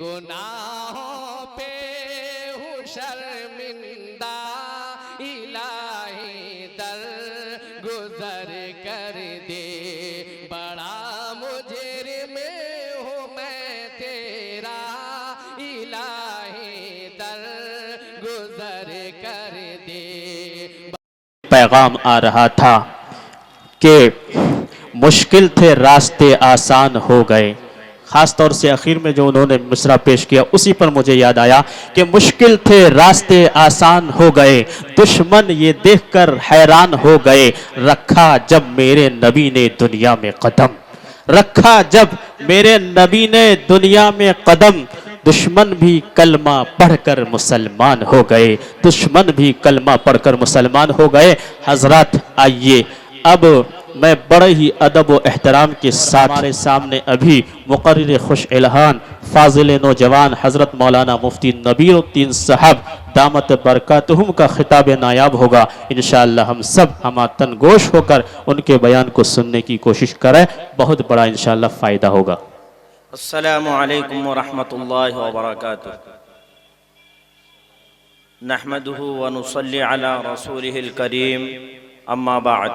گناہوں پہ ہوں شرمندہ، الہی در گزر کر دے، بڑا مجرم ہوں میں تیرا، الہی در گزر کر دے۔ پیغام آ رہا تھا کہ مشکل تھے راستے آسان ہو گئے، خاص طور سے اخیر میں جو انہوں نے مصرع پیش کیا اسی پر مجھے یاد آیا کہ مشکل تھے راستے آسان ہو گئے، دشمن یہ دیکھ کر حیران ہو گئے، رکھا جب میرے نبی نے دنیا میں قدم، رکھا جب میرے نبی نے دنیا میں قدم، دشمن بھی کلمہ پڑھ کر مسلمان ہو گئے، دشمن بھی کلمہ پڑھ کر مسلمان ہو گئے۔ حضرات آئیے اب میں بڑے ہی ادب و احترام کے ساتھ ہمارے سامنے ابھی مقرر خوش الہان فاضل نوجوان حضرت مولانا مفتی نبیر الدین صاحب دامت برکاتہم کا خطاب نایاب ہوگا، انشاءاللہ ہم سب ہماتن گوش ہو کر ان کے بیان کو سننے کی کوشش کریں، بہت بڑا انشاءاللہ فائدہ ہوگا۔ السلام علیکم ورحمۃ اللہ وبرکاتہ۔ نحمدہ ونصلی علی رسولہ الکریم، اما بعد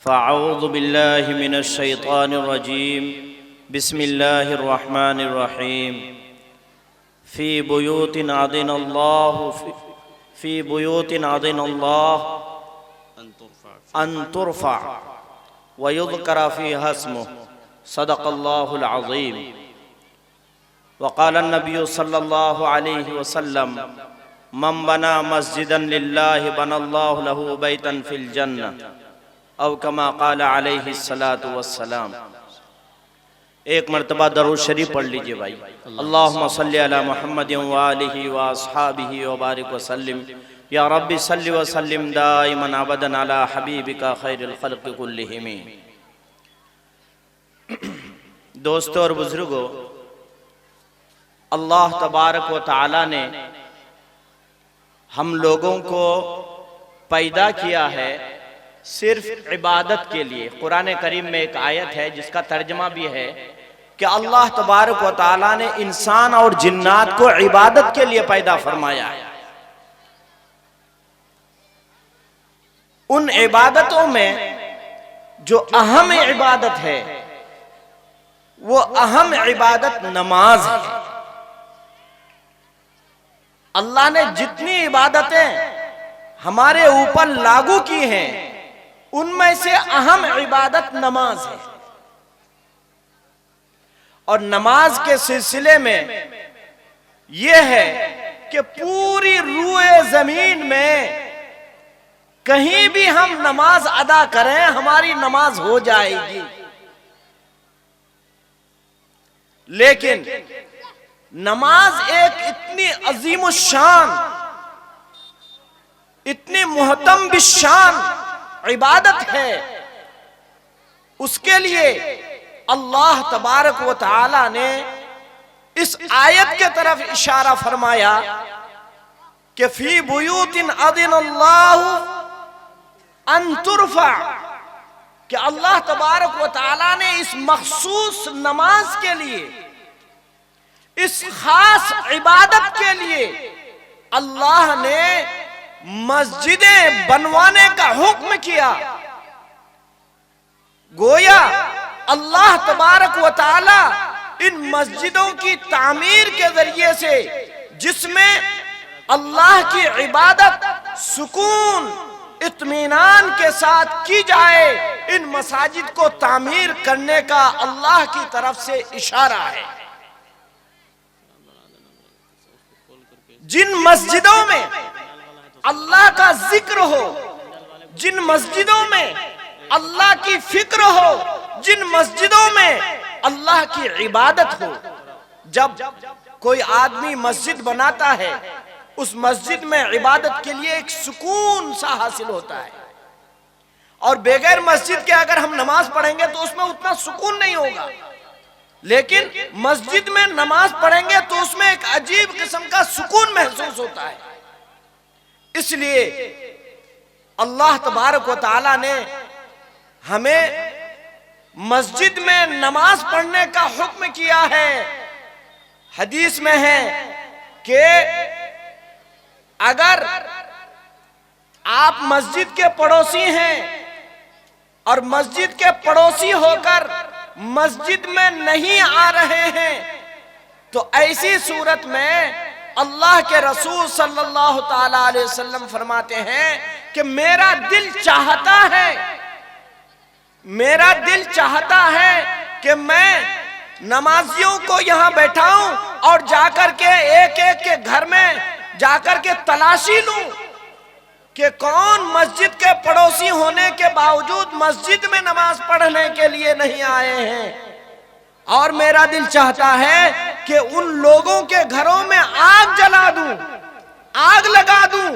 فاعوذ باللہ من الشیطان الرجیم، بسم اللہ الرحمن الرحیم۔ فی بیوت اذن اللہ ان ترفع ویذکر فیہا اسمہ، صدق اللہ العظیم۔ وقال النبی صلی اللہ علیہ وسلم، من بنا مسجدا للہ بنا اللہ لہ بیتا فی الجنہ، او کما قال علیہ الصلاة والسلام۔ ایک مرتبہ درود شریف پڑھ لیجئے بھائی۔ اللہم صلی علی محمد وآلہ واصحابہ وبارک وسلم، یا رب صلی وسلم دائما ابدا علی حبیبک خیر الخلق کلہم۔ دوستو اور بزرگو، اللہ تبارک و تعالی نے ہم لوگوں کو پیدا کیا ہے صرف عبادت کے لیے۔ قرآن کریم میں ایک آیت ہے جس کا ترجمہ بھی ہے کہ اللہ تبارک و تعالی نے انسان اور جنات کو عبادت کے لیے پیدا فرمایا ہے۔ ان عبادتوں میں جو اہم عبادت ہے وہ اہم عبادت نماز ہے۔ اللہ نے جتنی عبادتیں ہمارے اوپر لاگو کی ہیں ان میں سے اہم عبادت نماز ہے، اور نماز کے سلسلے میں یہ ہے کہ پوری روئے زمین میں کہیں بھی ہم نماز ادا کریں ہماری نماز ہو جائے گی، لیکن نماز ایک اتنی عظیم الشان، اتنی محتم بالشان عبادت ہے، اس کے لیے اللہ تبارک و تعالی نے اس آیت کے طرف اشارہ فرمایا کہ فی بیوت اذن اللہ ان ترفع، کہ اللہ تبارک و تعالی نے اس مخصوص نماز کے لیے، اس خاص عبادت کے لیے اللہ نے مسجدیں بنوانے کا حکم کیا۔ گویا اللہ تبارک و تعالی ان مسجدوں کی تعمیر کے ذریعے سے، جس میں اللہ کی عبادت سکون اطمینان کے ساتھ کی جائے، ان مساجد کو تعمیر کرنے کا اللہ کی طرف سے اشارہ ہے۔ جن مسجدوں میں اللہ کا ذکر ہو، جن مسجدوں میں اللہ کی فکر ہو، جن مسجدوں میں اللہ کی عبادت ہو، جب کوئی آدمی مسجد بناتا ہے اس مسجد میں عبادت کے لیے ایک سکون سا حاصل ہوتا ہے، اور بغیر مسجد کے اگر ہم نماز پڑھیں گے تو اس میں اتنا سکون نہیں ہوگا، لیکن مسجد میں نماز پڑھیں گے تو اس میں ایک عجیب قسم کا سکون محسوس ہوتا ہے۔ اس لیے اللہ تبارک و تعالی نے ہمیں مسجد میں نماز پڑھنے کا حکم کیا ہے۔ حدیث میں ہے کہ اگر آپ مسجد کے پڑوسی ہیں اور مسجد کے پڑوسی ہو کر مسجد میں نہیں آ رہے ہیں تو ایسی صورت میں اللہ کے رسول صلی اللہ تعالی علیہ وسلم فرماتے ہیں کہ میرا دل چاہتا ہے کہ میں نمازیوں کو یہاں بیٹھاؤں اور جا کر کے ایک ایک کے گھر میں جا کر کے تلاشی لوں کہ کون مسجد کے پڑوسی ہونے کے باوجود مسجد میں نماز پڑھنے کے لیے نہیں آئے ہیں، اور میرا دل چاہتا ہے کہ ان لوگوں کے گھروں میں آگ جلا دوں، آگ لگا دوں۔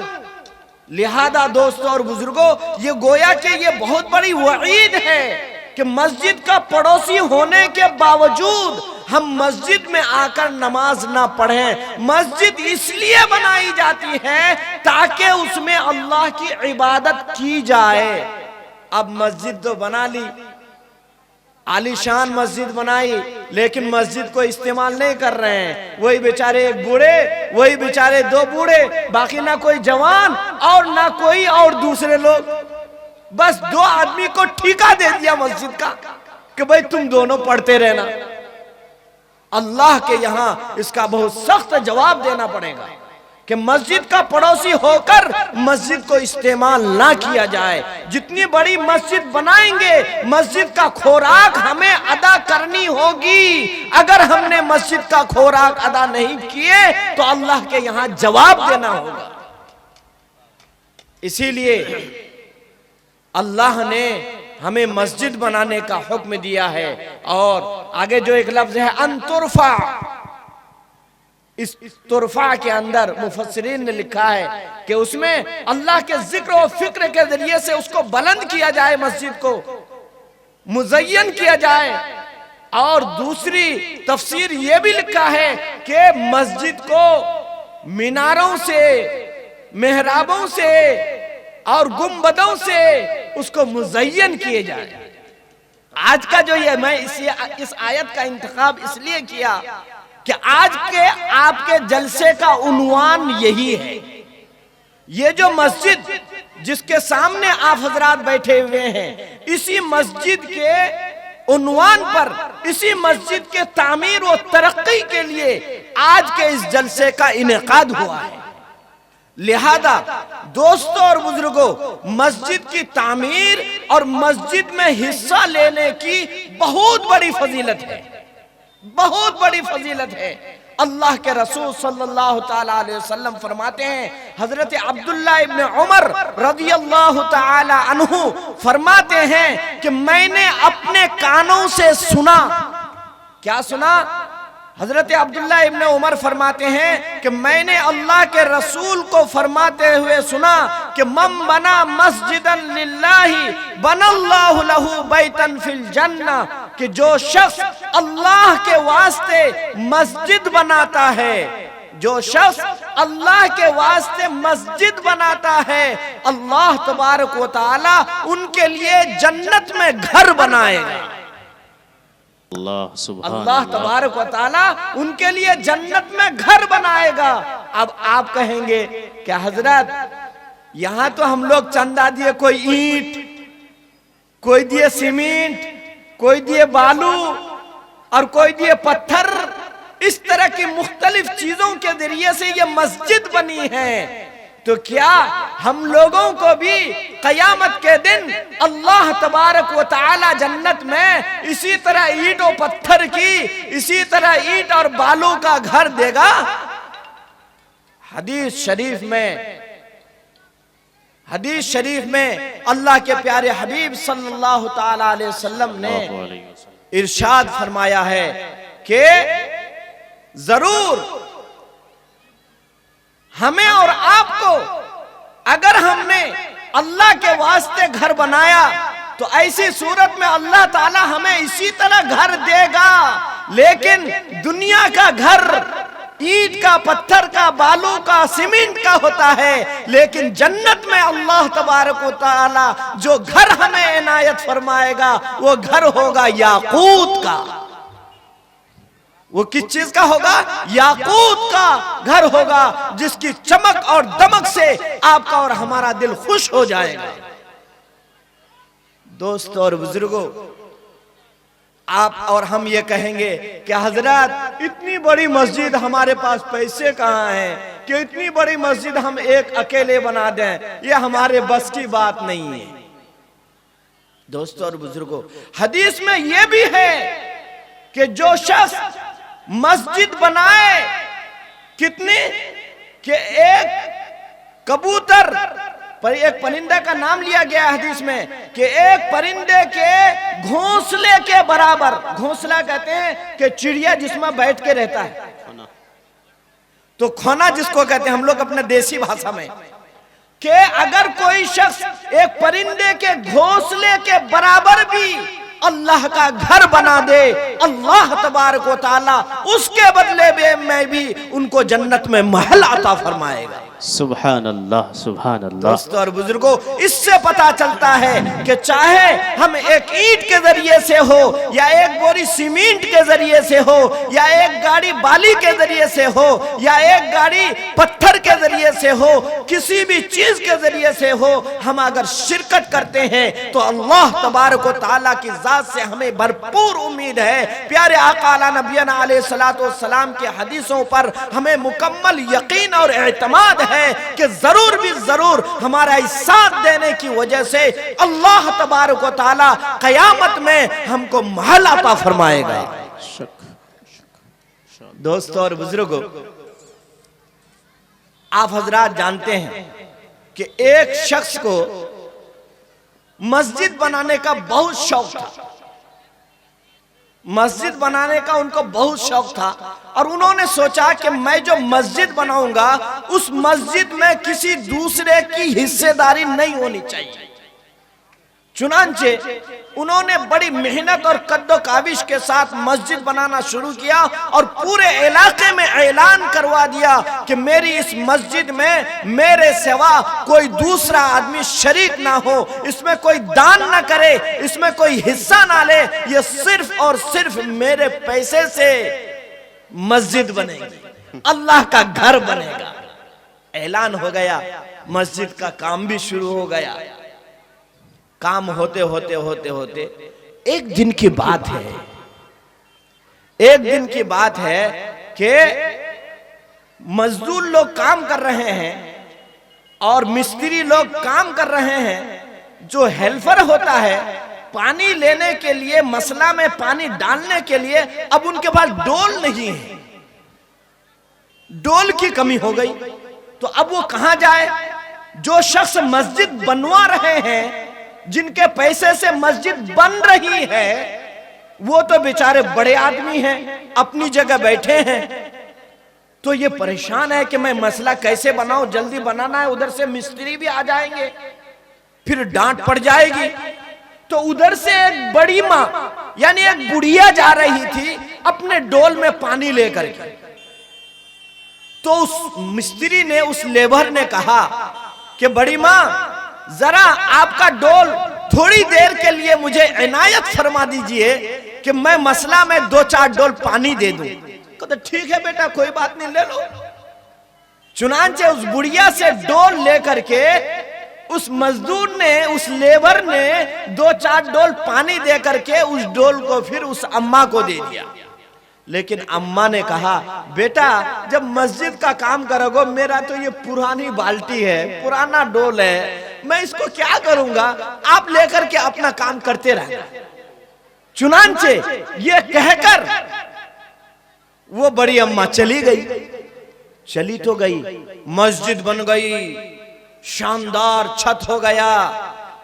لہذا دوستوں اور بزرگوں، یہ گویا کہ یہ بہت بڑی وعید ہے کہ مسجد کا پڑوسی ہونے کے باوجود ہم مسجد میں آ کر نماز نہ پڑھیں۔ مسجد اس لیے بنائی جاتی ہے تاکہ اس میں اللہ کی عبادت کی جائے۔ اب مسجد تو بنا لی، عالی شان مسجد بنائی، لیکن مسجد کو استعمال نہیں کر رہے ہیں۔ وہی بیچارے ایک بوڑھے، وہی بیچارے دو بوڑھے، باقی نہ کوئی جوان اور نہ کوئی اور دوسرے لوگ، بس دو آدمی کو ٹھیکہ دے دیا مسجد کا کہ بھئی تم دونوں پڑھتے رہنا۔ اللہ کے یہاں اس کا بہت سخت جواب دینا پڑے گا کہ مسجد کا پڑوسی ہو کر مسجد کو استعمال نہ کیا جائے۔ جتنی بڑی مسجد بنائیں گے مسجد کا خوراک ہمیں ادا کرنی ہوگی۔ اگر ہم نے مسجد کا خوراک ادا نہیں کیے تو اللہ کے یہاں جواب دینا ہوگا۔ اسی لیے اللہ نے ہمیں مسجد بنانے کا حکم دیا ہے، اور آگے جو ایک لفظ ہے ان ترفع، اس ترفع کے اندر مفسرین نے لکھا ہے کہ اس میں اللہ کے ذکر و فکر کے ذریعے سے اس کو بلند کیا جائے، مسجد کو مزین کیا جائے۔ اور دوسری تفسیر یہ بھی لکھا ہے کہ مسجد کو میناروں سے، محرابوں سے اور گنبدوں سے اس کو مزین کیے جائے۔ آج کا جو یہ میں اس آیت کا انتخاب اس لیے کیا کہ آج کے آپ کے جلسے کا عنوان یہی ہے۔ یہ جو مسجد جس کے سامنے آپ حضرات بیٹھے ہوئے ہیں، اسی مسجد کے عنوان پر، اسی مسجد کے تعمیر و ترقی کے لیے آج کے اس جلسے کا انعقاد ہوا ہے۔ لہذا دوستوں اور بزرگوں، مسجد کی تعمیر اور مسجد میں حصہ لینے کی بہت بڑی فضیلت ہے، بہت بڑی فضیلت ہے۔ اللہ کے رسول صلی اللہ تعالی علیہ وسلم فرماتے ہیں، حضرت عبداللہ ابن عمر رضی اللہ تعالی عنہ فرماتے ہیں کہ میں نے اپنے کانوں سے سنا۔ کیا سنا؟ حضرت عبداللہ ابن عمر فرماتے ہیں کہ میں نے اللہ کے رسول کو فرماتے ہوئے سنا کہ من بنا مسجدا للہ بنا اللہ لہ بیتا فی الجنہ، کہ جو شخص اللہ کے واسطے مسجد بناتا ہے، جو شخص اللہ کے واسطے مسجد بناتا ہے، اللہ تبارک و تعالی ان کے لیے جنت میں گھر بنائے گا۔ اللہ تبارک و تعالی ان کے لیے جنت میں گھر بنائے گا۔ اب آپ کہیں گے کہ حضرت یہاں تو ہم لوگ چندہ دیے، کوئی اینٹ، کوئی دیے سیمنٹ، کوئی دیے بالو اور کوئی دیے پتھر، اس طرح کی مختلف چیزوں کے ذریعے سے یہ مسجد بنی ہے، تو کیا ہم لوگوں کو بھی قیامت کے دن اللہ تبارک و تعالی جنت میں اسی طرح اینٹ و پتھر کی، اسی طرح اینٹ اور بالو کا گھر دے گا؟ حدیث شریف میں اللہ کے پیارے حبیب صلی اللہ تعالی علیہ وسلم نے ارشاد فرمایا ہے کہ ضرور ہمیں اور آپ کو اگر ہم نے اللہ کے واسطے گھر بنایا تو ایسی صورت میں اللہ تعالی ہمیں اسی طرح گھر دے گا، لیکن دنیا کا گھر اینٹ کا، پتھر کا، بالو کا، سیمنٹ کا ہوتا ہے، لیکن جنت میں اللہ تبارک و تعالی جو گھر ہمیں عنایت فرمائے گا وہ گھر ہوگا یاقوت کا، وہ کس چیز کا ہوگا؟ یاقوت کا گھر ہوگا، جس کی چمک اور دمک سے آپ کا اور ہمارا دل خوش ہو جائے گا۔ دوستو اور بزرگوں، آپ اور ہم یہ کہیں گے کہ حضرات اتنی بڑی مسجد ہمارے پاس پیسے کہاں ہیں کہ اتنی بڑی مسجد ہم ایک اکیلے بنا دیں، یہ ہمارے بس کی بات نہیں ہے۔ دوستو اور بزرگوں، حدیث میں یہ بھی ہے کہ جو شخص مسجد بنائے، کتنی کہ ایک کبوتر پر ایک پرندے کا نام لیا گیا حدیث میں کہ ایک پرندے کے گھونسلے کے برابر، گھونسلہ کہتے ہیں کہ چڑیا جس میں بیٹھ کے رہتا ہے، تو کھونا جس کو کہتے ہیں ہم لوگ اپنے دیسی بھاشا میں، کہ اگر کوئی شخص ایک پرندے کے گھونسلے کے برابر بھی اللہ کا گھر بنا دے، اللہ تبارک و تعالی اس کے بدلے میں بھی ان کو جنت میں محل عطا فرمائے گا۔ سبحان اللہ، سبحان اللہ۔ دوستو اور بزرگوں، اس سے پتا چلتا ہے کہ چاہے ہم ایک اینٹ کے ذریعے سے ہو یا ایک بوری سیمنٹ کے ذریعے سے ہو یا ایک گاڑی بالی کے ذریعے سے ہو یا ایک گاڑی پتھر کے ذریعے سے ہو، کسی بھی چیز کے ذریعے سے ہو، ہم اگر شرکت کرتے ہیں تو اللہ تبارک و تعالیٰ کی ذات سے ہمیں بھرپور امید ہے۔ پیارے آقا اعلیٰ نبینا علیہ السلام کے حدیثوں پر ہمیں مکمل یقین اور اعتماد ہے کہ ضرور بھی ضرور ہمارا اس ساتھ دینے کی وجہ سے اللہ تبارک و تعالی قیامت میں ہم کو محل عطا فرمائے گا۔ دوستو اور بزرگوں، آپ حضرات جانتے ہیں کہ ایک شخص کو مسجد بنانے کا بہت شوق تھا، مسجد بنانے کا ان کو بہت شوق تھا، اور انہوں نے سوچا کہ میں جو مسجد بناؤں گا اس مسجد میں کسی دوسرے کی حصے داری نہیں ہونی چاہیے۔ چنانچہ انہوں نے بڑی محنت اور قد و کاوش کے ساتھ مسجد بنانا شروع کیا اور پورے علاقے میں اعلان کروا دیا کہ میری اس مسجد میں میرے سوا کوئی دوسرا آدمی شریک نہ ہو، اس میں کوئی دان نہ کرے، اس میں کوئی حصہ نہ لے، یہ صرف اور صرف میرے پیسے سے مسجد بنے گی، اللہ کا گھر بنے گا۔ اعلان ہو گیا، مسجد کا کام بھی شروع ہو گیا۔ کام ہوتے ہوتے ہوتے ہوتے ایک دن کی بات ہے، ایک دن کی بات ہے کہ مزدور لوگ کام کر رہے ہیں اور مستری لوگ کام کر رہے ہیں۔ جو ہیلفر ہوتا ہے پانی لینے کے لیے، مسئلہ میں پانی ڈالنے کے لیے، اب ان کے پاس ڈول نہیں ہے، ڈول کی کمی ہو گئی، تو اب وہ کہاں جائے؟ جو شخص مسجد بنوا رہے ہیں، جن کے پیسے سے مسجد بن رہی ہے، وہ تو بیچارے بڑے آدمی ہیں، اپنی جگہ بیٹھے ہیں، تو یہ پریشان ہے کہ میں مسئلہ کیسے بناؤں، جلدی بنانا ہے، ادھر سے مستری بھی آ جائیں گے، پھر ڈانٹ پڑ جائے گی۔ تو ادھر سے ایک بڑی ماں یعنی ایک بڑھیا جا رہی تھی اپنے ڈول میں پانی لے کر کے، تو اس مستری نے، اس لیبر نے کہا کہ بڑی ماں ذرا آپ کا ڈول تھوڑی دیر کے لیے مجھے عنایت فرما دیجئے کہ میں مسئلہ میں 2-4 ڈول پانی دے دوں۔ کہتا ٹھیک ہے بیٹا، کوئی بات نہیں، لے لو۔ چنانچہ اس بڑھیا سے ڈول لے کر کے اس مزدور نے، اس لیبر نے 2-4 ڈول پانی دے کر کے اس ڈول کو پھر اس اماں کو دے دیا۔ لیکن اماں نے کہا بیٹا جب مسجد کا کام کرو گے، میرا تو یہ پرانی بالٹی ہے، پرانا ڈول ہے، میں اس کو کیا کروں گا، آپ لے کر کے اپنا کام کرتے رہنا۔ چنانچہ یہ کہہ کر وہ بڑی اماں چلی گئی، چلی تو گئی، مسجد بن گئی، شاندار چھت ہو گیا،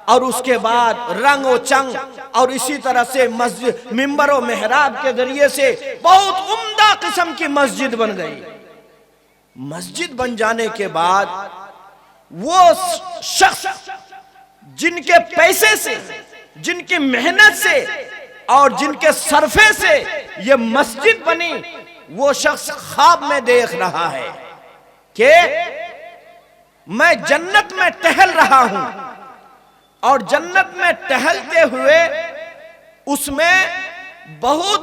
اور اس کے بعد رنگ و چنگ، اور اسی طرح سے مسجد منبر و محراب کے ذریعے سے بہت عمدہ قسم کی مسجد بن گئی۔ مسجد بن جانے کے بعد وہ شخص جن کے پیسے سے، جن کی محنت سے اور جن کے صرفے سے یہ مسجد بنی، وہ شخص خواب میں دیکھ رہا ہے کہ میں جنت میں ٹہل رہا ہوں، اور جنت میں ٹہلتے ہوئے اس میں بہت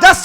10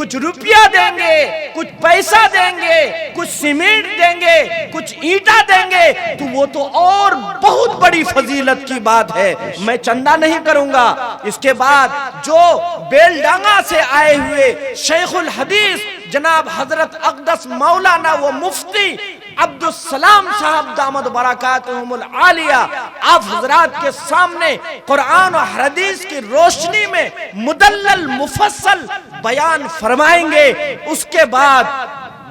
کچھ روپیہ دیں گے، کچھ پیسہ دیں گے، کچھ سیمنٹ دیں گے، کچھ اینٹا دیں گے، تو وہ تو اور بہت بڑی فضیلت کی بات ہے، میں چندہ نہیں کروں گا۔ اس کے بعد جو بیلڈانگا سے آئے ہوئے شیخ الحدیث جناب حضرت اقدس مولانا و مفتی عبدالسلام صاحب دامت برکاتہم العالیہ، آپ حضرات کے سامنے قرآن و حدیث کی روشنی میں مدلل مفصل بیان فرمائیں گے۔ اس کے بعد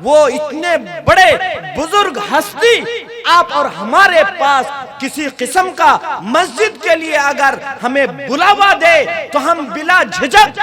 وہ اتنے بڑے بزرگ ہستی آپ اور ہمارے پاس کسی قسم کا مسجد کے لیے اگر ہمیں بلاوا دے تو ہم بلا جھجک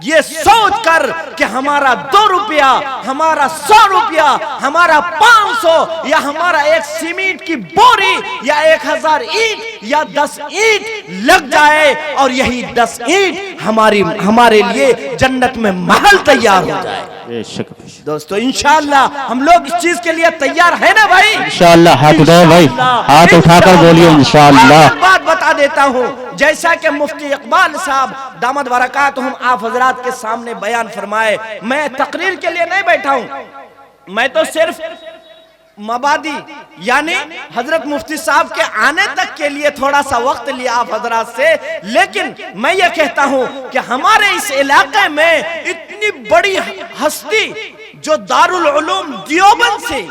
یہ سوچ کر کہ ہمارا 2 روپیہ، ہمارا 100 روپیہ، ہمارا 500 یا ہمارا 1 سیمنٹ کی بوری یا 1000 اینٹ یا 10 اینٹ لگ جائے اور یہی 10 اینٹ ہمارے لیے جنت میں محل تیار ہو جائے۔ بے شک دوستو انشاءاللہ ہم لوگ اس چیز کے لیے تیار ہیں نا بھائی؟ انشاءاللہ ہاتھ اٹھائے بھائی، ہاتھ اٹھا کر بولیے انشاءاللہ۔ ایک بات بتا دیتا ہوں، جیسا کہ مفتی اقبال صاحب دامت برکاتہم آپ حضرات کے سامنے بیان فرمائے، میں تقریر کے لیے نہیں بیٹھا ہوں، میں تو صرف مبادی یعنی حضرت مفتی صاحب کے آنے تک کے لیے تھوڑا سا وقت لیا آپ حضرات سے، لیکن میں یہ کہتا ہوں کہ ہمارے اس علاقے میں اتنی بڑی ہستی جو دارالعلوم دیوبند سے،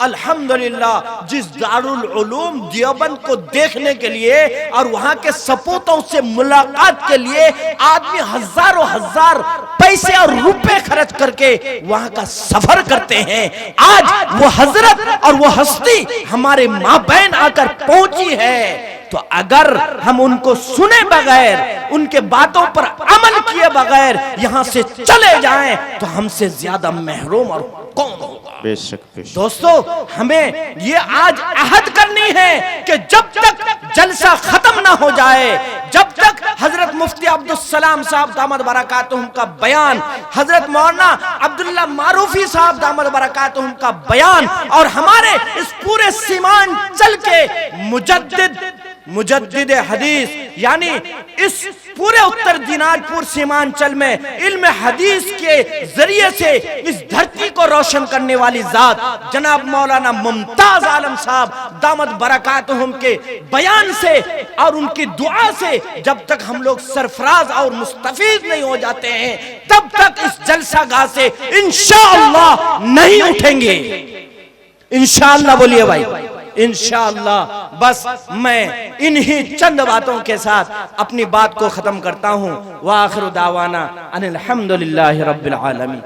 الحمدللہ جس دارالعلوم دیوبند کو دیکھنے کے لیے اور وہاں کے سپوتوں سے ملاقات کے لیے آدمی ہزاروں ہزار پیسے اور روپے خرچ کر کے وہاں کا سفر کرتے ہیں، آج وہ حضرت اور وہ ہستی ہمارے مابین آ کر پہنچی ہے، تو اگر ہم ان کو سنے بغیر، ان کے باتوں پر عمل کیے بغیر یہاں سے چلے جائیں تو ہم سے زیادہ محروم اور کون ہوگا؟ بے شک بے شک۔ دوستو ہمیں یہ آج عہد کرنی ہے کہ جب تک جلسہ ختم نہ ہو جائے، جب تک حضرت مفتی عبدالسلام صاحب دامت برکاتہم کا بیان، حضرت مولانا عبداللہ معروفی صاحب دامت برکاتہم کا بیان اور ہمارے اس پورے سیمانچل کے مجدد حدیث یعنی اس پورے اتر دیناج پور سیمانچل میں علم حدیث کے ذریعے سے اس دھرتی کو روشن کرنے والی ذات جناب مولانا ممتاز عالم صاحب دامت برکاتہم کے بیان سے اور ان کی دعا سے جب تک ہم لوگ سرفراز اور مستفید نہیں ہو جاتے ہیں تب تک اس جلسہ گاہ سے انشاءاللہ نہیں اٹھیں گے۔ انشاءاللہ بولیے بھائی، انشاءاللہ۔ بس میں انہی چند باتوں کے ساتھ اپنی بات کو ختم کرتا ہوں۔ وآخر دعوانا ان الحمدللہ رب العالمین۔